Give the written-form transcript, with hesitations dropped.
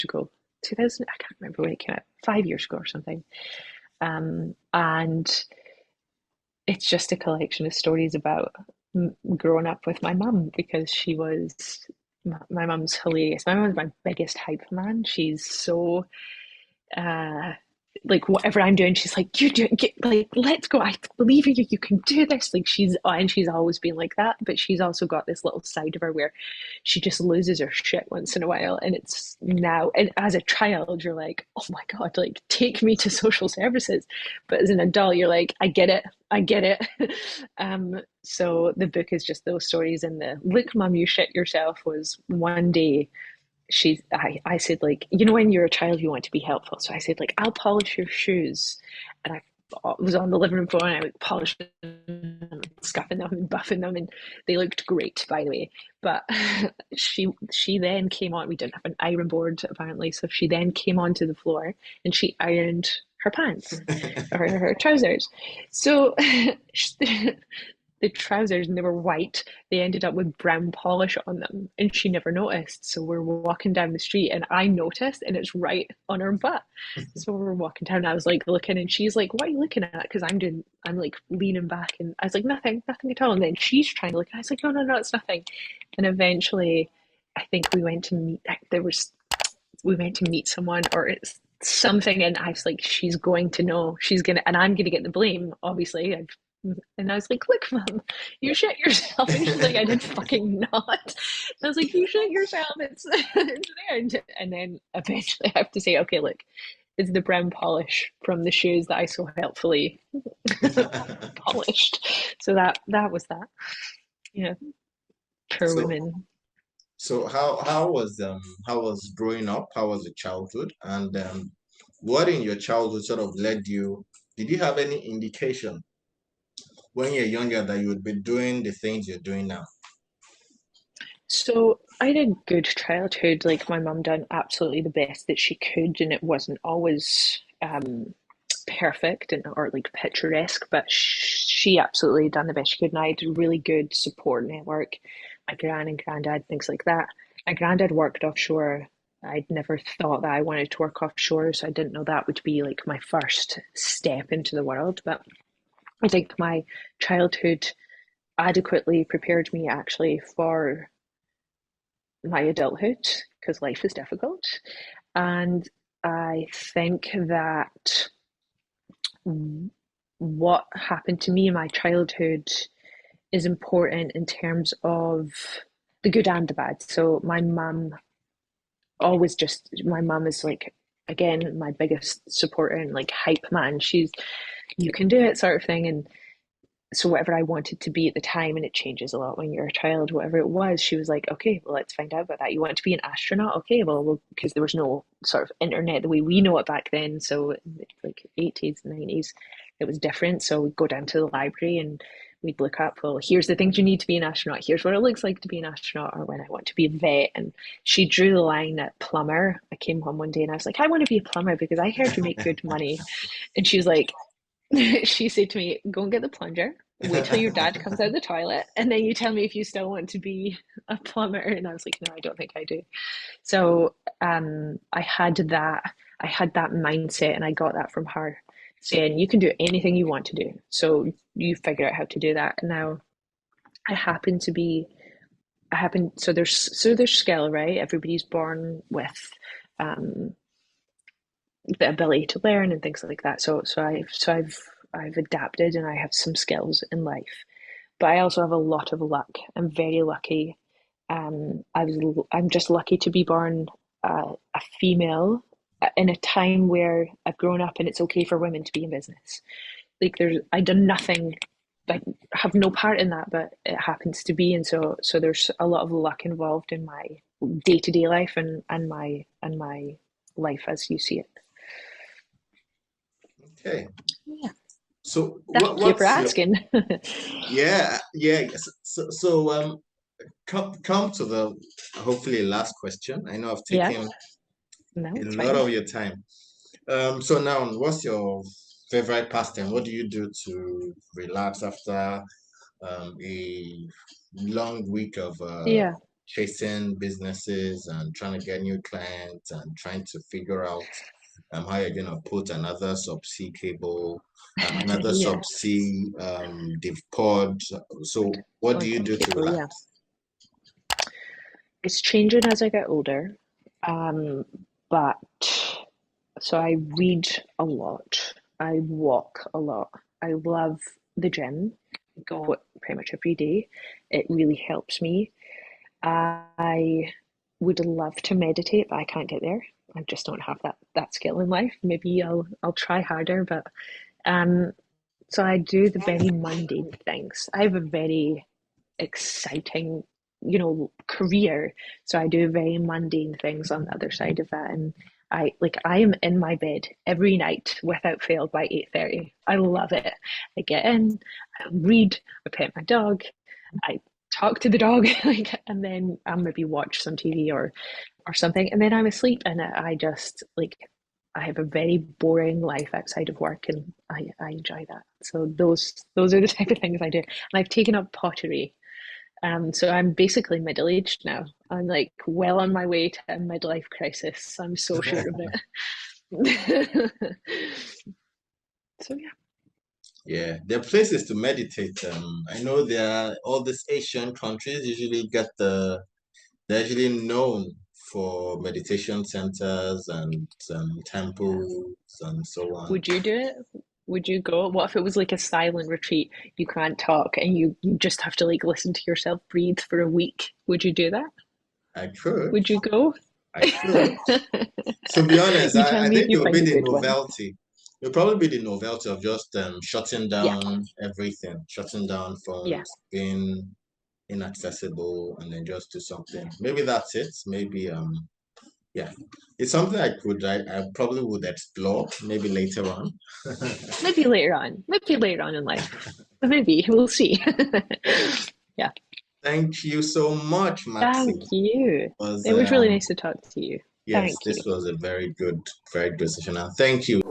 ago. 2000, I can't remember when it came out, 5 years ago or something. And it's just a collection of stories about growing up with my mum because she was my mum's hilarious. My mum's my biggest hype man. She's so uh like whatever I'm doing, she's like, you do get like let's go. I believe in you, you can do this. Like she's always been like that, but she's also got this little side of her where she just loses her shit once in a while. And it's now, and as a child, you're like, oh my God, like take me to social services. But as an adult, you're like, I get it. I get it. So the book is just those stories. And the look, mum, you shit yourself was one day I said, like, you know, when you're a child you want to be helpful, so I said, like, I'll polish your shoes. And I was on the living room floor and I would polish them, scuffing them and buffing them, and they looked great, by the way. But she then came on. We didn't have an iron board apparently, so she then came onto the floor and she ironed her pants or her trousers. So the trousers, and they were white, they ended up with brown polish on them, and she never noticed. So we're walking down the street and I noticed, and it's right on her butt. So we're walking down and I was like looking, and she's like, what are you looking at? Because I'm like leaning back, and I was like, nothing at all. And then she's trying to look, and I was like, no, it's nothing. And eventually I think we went to meet someone, or it's something, and I was like, she's going to know, and I'm gonna get the blame, obviously. And I was like, look, mum, you shit yourself. And she's like, I did fucking not. And I was like, you shit yourself. It's there. And then eventually I have to say, okay, look, it's the brown polish from the shoes that I so helpfully polished. So that was that. Yeah, poor So women. so how was growing up? How was your childhood? And what in your childhood sort of led you? Did you have any indication when you're younger that you would be doing the things you're doing now? So I had a good childhood. Like my mum done absolutely the best that she could, and it wasn't always perfect and or like picturesque, but she absolutely done the best she could. And I had a really good support network. My gran and granddad, things like that. My granddad worked offshore. I'd never thought that I wanted to work offshore, so I didn't know that would be like my first step into the world. But I think my childhood adequately prepared me actually for my adulthood because life is difficult. And I think that what happened to me in my childhood is important in terms of the good and the bad. So my mum is like, again, my biggest supporter and like hype man. She's, you can do it sort of thing. And so whatever I wanted to be at the time, and it changes a lot when you're a child, whatever it was, she was like, okay, well, let's find out about that. You want to be an astronaut? Okay, well, because there was no sort of internet the way we know it back then. So like 80s, 90s, it was different. So we'd go down to the library and we'd look up, well, here's the things you need to be an astronaut. Here's what it looks like to be an astronaut, or when I want to be a vet. And she drew the line at plumber. I came home one day and I was like, I want to be a plumber because I heard you make good money. And she was like, she said to me, go and get the plunger, wait till your dad comes out of the toilet, and then you tell me if you still want to be a plumber. And I was like, no, I don't think I do. So I had that mindset, and I got that from her, saying you can do anything you want to do. So you figure out how to do that. Now I happen to be I happen so there's skill, right? Everybody's born with um the ability to learn and things like that. I've adapted and I have some skills in life, but I also have a lot of luck. I'm very lucky. I'm just lucky to be born a female in a time where I've grown up and it's okay for women to be in business. Like I done nothing. I have no part in that, but it happens to be, and so there's a lot of luck involved in my day to day life and my life as you see it. Okay. Yeah. So Thank you for what's your asking. yes. Come to the hopefully last question. I know I've Yeah, taken no, a it's lot fine. of your time. So now, what's your favorite pastime? What do you do to relax after a long week of Yeah. chasing businesses and trying to get new clients and trying to figure out how you're going to put another subsea cable, another Yeah, subsea div pod. So what do or you do to cable, yeah. relax? It's changing as I get older. Um, but so I read a lot. I walk a lot. I love the gym. I go pretty much every day. It really helps me. I would love to meditate, but I can't get there. I just don't have that skill in life. Maybe I'll try harder, but um, so I do the very mundane things. I have a very exciting, career. So I do very mundane things on the other side of that. And I am in my bed every night without fail by 8:30. I love it. I get in, I read, I pet my dog, I talk to the dog, and then I'll maybe watch some TV or something, and then I'm asleep. And I just I have a very boring life outside of work, and I enjoy that. So those are the type of things I do. And I've taken up pottery. So I'm basically middle aged now. I'm like well on my way to a midlife crisis. I'm so sure of it. So yeah. Yeah, there are places to meditate. I know there are all these Asian countries usually they're usually known for meditation centers and Yeah. temples and so on. Would you do it? Would you go? What if it was like a silent retreat? You can't talk and you just have to like listen to yourself breathe for a week. Would you do that? I could, Would you go? I could. To be honest, You tell I me if think it you would be find a the good one. novelty. It would probably be the novelty of just shutting Yeah, down everything, shutting down yeah. phones, being inaccessible, and then just do something. Maybe that's it. Maybe yeah, it's something I probably would explore maybe later on. Maybe later on. Maybe later on in life. Maybe we'll see. Yeah. Thank you so much, Maxie. Thank you. Was It was really nice to talk to you. Yes, Thank this you. was a very good session, and thank you.